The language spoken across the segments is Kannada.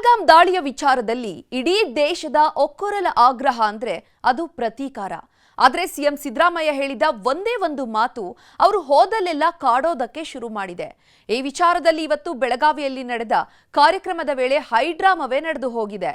ಪಹಲ್ಗಾಮ್ ದಾಳಿಯ ವಿಚಾರದಲ್ಲಿ ಇಡೀ ದೇಶದ ಒಕ್ಕೊರಲ ಆಗ್ರಹ ಅಂದ್ರೆ ಅದು ಪ್ರತೀಕಾರ. ಆದರೆ ಸಿಎಂ ಸಿದ್ದರಾಮಯ್ಯ ಹೇಳಿದ ಒಂದೇ ಒಂದು ಮಾತು ಅವರು ಹೋದಲ್ಲೆಲ್ಲ ಕಾಡೋದಕ್ಕೆ ಶುರು ಮಾಡಿದೆ. ಈ ವಿಚಾರದಲ್ಲಿ ಇವತ್ತು ಬೆಳಗಾವಿಯಲ್ಲಿ ನಡೆದ ಕಾರ್ಯಕ್ರಮದ ವೇಳೆ ಹೈಡ್ರಾಮವೇ ನಡೆದು ಹೋಗಿದೆ.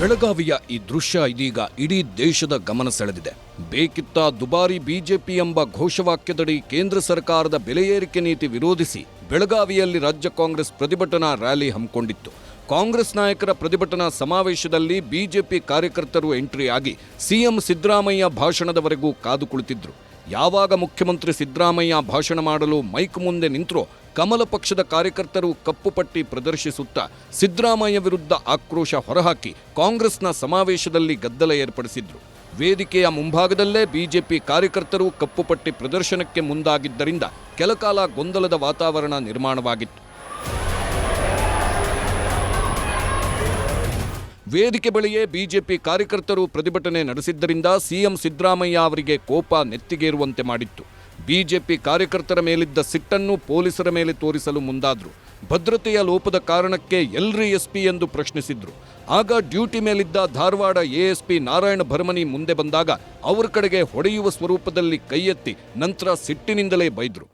ಬೆಳಗಾವಿಯ ಈ ದೃಶ್ಯ ಇದೀಗ ಇಡೀ ದೇಶದ ಗಮನ ಸೆಳೆದಿದೆ. ಬೇಕಿತ್ತ ದುಬಾರಿ ಬಿಜೆಪಿ ಎಂಬ ಘೋಷವಾಕ್ಯದಡಿ ಕೇಂದ್ರ ಸರ್ಕಾರದ ಬೆಲೆ ಏರಿಕೆ ನೀತಿ ವಿರೋಧಿಸಿ ಬೆಳಗಾವಿಯಲ್ಲಿ ರಾಜ್ಯ ಕಾಂಗ್ರೆಸ್ ಪ್ರತಿಭಟನಾ ರ್ಯಾಲಿ ಹಮ್ಮಿಕೊಂಡಿತ್ತು. ಕಾಂಗ್ರೆಸ್ ನಾಯಕರ ಪ್ರತಿಭಟನಾ ಸಮಾವೇಶದಲ್ಲಿ ಬಿಜೆಪಿ ಕಾರ್ಯಕರ್ತರು ಎಂಟ್ರಿ ಆಗಿ ಸಿಎಂ ಸಿದ್ದರಾಮಯ್ಯ ಭಾಷಣದವರೆಗೂ ಕಾದು ಕುಳಿತಿದ್ರು. ಯಾವಾಗ ಮುಖ್ಯಮಂತ್ರಿ ಸಿದ್ದರಾಮಯ್ಯ ಭಾಷಣ ಮಾಡಲು ಮೈಕ್ ಮುಂದೆ ನಿಂತರೋ ಕಮಲ ಪಕ್ಷದ ಕಾರ್ಯಕರ್ತರು ಕಪ್ಪು ಪಟ್ಟಿ ಪ್ರದರ್ಶಿಸುತ್ತಾ ಸಿದ್ದರಾಮಯ್ಯ ವಿರುದ್ಧ ಆಕ್ರೋಶ ಹೊರಹಾಕಿ ಕಾಂಗ್ರೆಸ್ನ ಸಮಾವೇಶದಲ್ಲಿ ಗದ್ದಲ ಏರ್ಪಡಿಸಿದ್ರು. ವೇದಿಕೆಯ ಮುಂಭಾಗದಲ್ಲೇ ಬಿಜೆಪಿ ಕಾರ್ಯಕರ್ತರು ಕಪ್ಪು ಪಟ್ಟಿ ಪ್ರದರ್ಶನಕ್ಕೆ ಮುಂದಾಗಿದ್ದರಿಂದ ಕೆಲಕಾಲ ಗೊಂದಲದ ವಾತಾವರಣ ನಿರ್ಮಾಣವಾಗಿತ್ತು. ವೇದಿಕೆ ಬಳಿಯೇ ಬಿಜೆಪಿ ಕಾರ್ಯಕರ್ತರು ಪ್ರತಿಭಟನೆ ನಡೆಸಿದ್ದರಿಂದ ಸಿಎಂ ಸಿದ್ದರಾಮಯ್ಯ ಅವರಿಗೆ ಕೋಪ ನೆತ್ತಿಗೇರುವಂತೆ ಮಾಡಿತ್ತು. ಬಿಜೆಪಿ ಕಾರ್ಯಕರ್ತರ ಮೇಲಿದ್ದ ಸಿಟ್ಟನ್ನು ಪೊಲೀಸರ ಮೇಲೆ ತೋರಿಸಲು ಮುಂದಾದ್ರು. ಭದ್ರತೆಯ ಲೋಪದ ಕಾರಣಕ್ಕೆ ಎಲ್ರಿ ಎಸ್ಪಿ ಎಂದು ಪ್ರಶ್ನಿಸಿದ್ರು. ಆಗ ಡ್ಯೂಟಿ ಮೇಲಿದ್ದ ಧಾರವಾಡ ಎಎಸ್ಪಿ ನಾರಾಯಣ ಭರಮನಿ ಮುಂದೆ ಬಂದಾಗ ಅವರ ಕಡೆಗೆ ಹೊಡೆಯುವ ಸ್ವರೂಪದಲ್ಲಿ ಕೈ ಎತ್ತಿ ನಂತರ ಸಿಟ್ಟಿನಿಂದಲೇ ಬೈದ್ರು.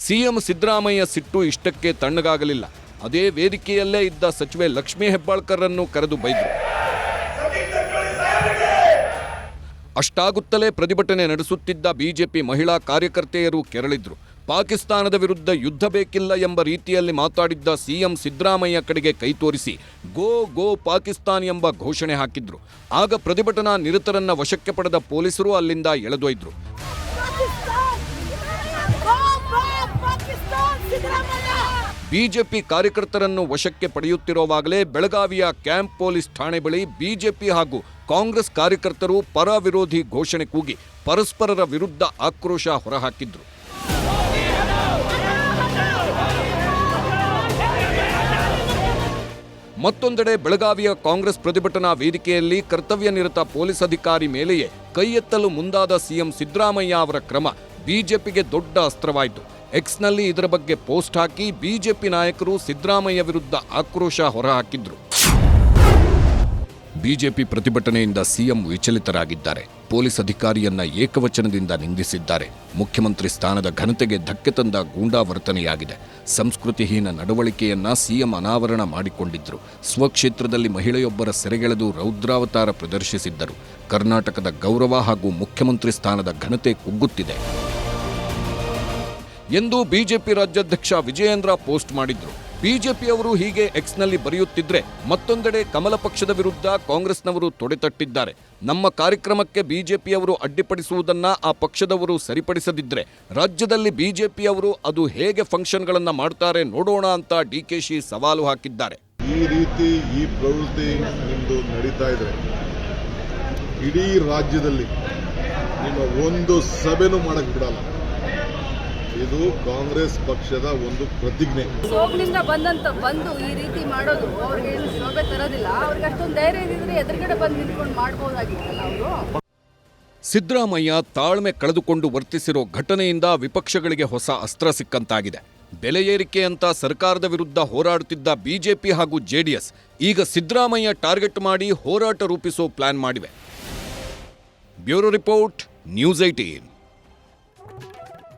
ಸಿಎಂ ಸಿದ್ದರಾಮಯ್ಯ ಸಿಟ್ಟು ಇಷ್ಟಕ್ಕೆ ತಣ್ಣಗಾಗಲಿಲ್ಲ. ಅದೇ ವೇದಿಕೆಯಲ್ಲೇ ಇದ್ದ ಸಚಿವೆ ಲಕ್ಷ್ಮೀ ಹೆಬ್ಬಾಳ್ಕರ್ರನ್ನು ಕರೆದು ಬೈದರು. ಅಷ್ಟಾಗುತ್ತಲೇ ಪ್ರತಿಭಟನೆ ನಡೆಸುತ್ತಿದ್ದ ಬಿಜೆಪಿ ಮಹಿಳಾ ಕಾರ್ಯಕರ್ತೆಯರು ಕೆರಳಿದ್ರು. ಪಾಕಿಸ್ತಾನದ ವಿರುದ್ಧ ಯುದ್ಧ ಬೇಕಿಲ್ಲ ಎಂಬ ರೀತಿಯಲ್ಲಿ ಮಾತಾಡಿದ್ದ ಸಿಎಂ ಸಿದ್ದರಾಮಯ್ಯ ಕಡೆಗೆ ಕೈ ತೋರಿಸಿ ಗೋ ಗೋ ಪಾಕಿಸ್ತಾನ್ ಎಂಬ ಘೋಷಣೆ ಹಾಕಿದ್ರು. ಆಗ ಪ್ರತಿಭಟನಾ ನಿರತರನ್ನ ವಶಕ್ಕೆ ಪಡೆದ ಪೊಲೀಸರು ಅಲ್ಲಿಂದ ಎಳೆದೊಯ್ದ್ರು. ಬಿಜೆಪಿ ಕಾರ್ಯಕರ್ತರನ್ನು ವಶಕ್ಕೆ ಪಡೆಯುತ್ತಿರುವಾಗಲೇ ಬೆಳಗಾವಿಯ ಕ್ಯಾಂಪ್ ಪೊಲೀಸ್ ಠಾಣೆ ಬಳಿ ಬಿಜೆಪಿ ಹಾಗೂ ಕಾಂಗ್ರೆಸ್ ಕಾರ್ಯಕರ್ತರು ಪರ ವಿರೋಧಿ ಘೋಷಣೆ ಕೂಗಿ ಪರಸ್ಪರರ ವಿರುದ್ಧ ಆಕ್ರೋಶ ಹೊರಹಾಕಿದ್ರು. ಮತ್ತೊಂದೆಡೆ ಬೆಳಗಾವಿಯ ಕಾಂಗ್ರೆಸ್ ಪ್ರತಿಭಟನಾ ವೇದಿಕೆಯಲ್ಲಿ ಕರ್ತವ್ಯ ನಿರತ ಪೊಲೀಸ್ ಅಧಿಕಾರಿ ಮೇಲೆಯೇ ಕೈ ಎತ್ತಲು ಮುಂದಾದ ಸಿಎಂ ಸಿದ್ದರಾಮಯ್ಯ ಅವರ ಕ್ರಮ ಬಿಜೆಪಿಗೆ ದೊಡ್ಡ ಅಸ್ತ್ರವಾಯಿತು. ಎಕ್ಸ್ನಲ್ಲಿ ಇದರ ಬಗ್ಗೆ ಪೋಸ್ಟ್ ಹಾಕಿ ಬಿಜೆಪಿ ನಾಯಕರು ಸಿದ್ದರಾಮಯ್ಯ ವಿರುದ್ಧ ಆಕ್ರೋಶ ಹೊರಹಾಕಿದ್ರು. ಬಿಜೆಪಿ ಪ್ರತಿಭಟನೆಯಿಂದ ಸಿಎಂ ವಿಚಲಿತರಾಗಿದ್ದಾರೆ. ಪೊಲೀಸ್ ಅಧಿಕಾರಿಯನ್ನ ಏಕವಚನದಿಂದ ನಿಂದಿಸಿದ್ದಾರೆ. ಮುಖ್ಯಮಂತ್ರಿ ಸ್ಥಾನದ ಘನತೆಗೆ ಧಕ್ಕೆ ತಂದ ಗೂಂಡಾ ವರ್ತನೆಯಾಗಿದೆ. ಸಂಸ್ಕೃತಿಹೀನ ನಡವಳಿಕೆಯನ್ನ ಸಿಎಂ ಅನಾವರಣ ಮಾಡಿಕೊಂಡಿದ್ರು. ಸ್ವಕ್ಷೇತ್ರದಲ್ಲಿ ಮಹಿಳೆಯೊಬ್ಬರ ಸೆರೆಗೆಳೆದು ರೌದ್ರಾವತಾರ ಪ್ರದರ್ಶಿಸಿದ್ದರು. ಕರ್ನಾಟಕದ ಗೌರವ ಹಾಗೂ ಮುಖ್ಯಮಂತ್ರಿ ಸ್ಥಾನದ ಘನತೆ ಕುಗ್ಗುತ್ತಿದೆ ಎಂದು ಬಿಜೆಪಿ ರಾಜ್ಯಾಧ್ಯಕ್ಷ ವಿಜಯೇಂದ್ರ ಪೋಸ್ಟ್ ಮಾಡಿದ್ರು. ಬಿಜೆಪಿಯವರು ಹೀಗೆ ಎಕ್ಸ್ನಲ್ಲಿ ಬರೆಯುತ್ತಿದ್ರೆ ಮತ್ತೊಂದೆಡೆ ಕಮಲ ಪಕ್ಷದ ವಿರುದ್ಧ ಕಾಂಗ್ರೆಸ್ನವರು ತೊಡೆತಟ್ಟಿದ್ದಾರೆ. ನಮ್ಮ ಕಾರ್ಯಕ್ರಮಕ್ಕೆ ಬಿಜೆಪಿಯವರು ಅಡ್ಡಿಪಡಿಸುವುದನ್ನ ಆ ಪಕ್ಷದವರು ಸರಿಪಡಿಸದಿದ್ರೆ ರಾಜ್ಯದಲ್ಲಿ ಬಿಜೆಪಿಯವರು ಅದು ಹೇಗೆ ಫಂಕ್ಷನ್ಗಳನ್ನ ಮಾಡ್ತಾರೆ ನೋಡೋಣ ಅಂತ ಡಿಕೆಶಿ ಸವಾಲು ಹಾಕಿದ್ದಾರೆ. ಈ ರೀತಿ ಈ ಪ್ರವೃತ್ತಿ ನಿಮ್ದು ನಡೀತಾ ಇದ್ರೆ ಇಡೀ ರಾಜ್ಯದಲ್ಲಿ ನಿಮ್ಮ ಒಂದು ಸಭೆನೂ ಮಾಡಕ್ ಬಿಡಲ್ಲ. ಇದು ಕಾಂಗ್ರೆಸ್ ಪಕ್ಷದ ಒಂದು ಪ್ರತಿಜ್ಞೆ. ಸೋಗ್ನಿಂದ ಬಂದು ಈ ರೀತಿ ಮಾಡೋದು ಅವ್ರಿಗೆ ಏನು ಶೋಭೆ ತರೋದಿಲ್ಲ. ಅವ್ರಿಗೆ ಅಷ್ಟೊಂದು ಧೈರ್ಯ ಇದ್ರೆ ಎದುರುಗಡೆ ಬಂದು ನಿಂತ್ಕೊಂಡು ಮಾಡಬಹುದಾಗಿತ್ತಲ್ಲ ಅವರು. ಸಿದ್ದರಾಮಯ್ಯ ತಾಳ್ಮೆ ಕಳೆದುಕೊಂಡು ವರ್ತಿಸಿರೋ ಘಟನೆಯಿಂದ ವಿಪಕ್ಷಗಳಿಗೆ ಹೊಸ ಅಸ್ತ್ರ ಸಿಕ್ಕಂತಾಗಿದೆ. ಬೆಲೆ ಏರಿಕೆ ಅಂತ ಸರ್ಕಾರದ ವಿರುದ್ಧ ಹೋರಾಡುತ್ತಿದ್ದ ಬಿಜೆಪಿ ಹಾಗೂ ಜೆಡಿಎಸ್ ಈಗ ಸಿದ್ದರಾಮಯ್ಯ ಟಾರ್ಗೆಟ್ ಮಾಡಿ ಹೋರಾಟ ರೂಪಿಸೋ ಪ್ಲಾನ್ ಮಾಡಿವೆ. Bureau report, news 18.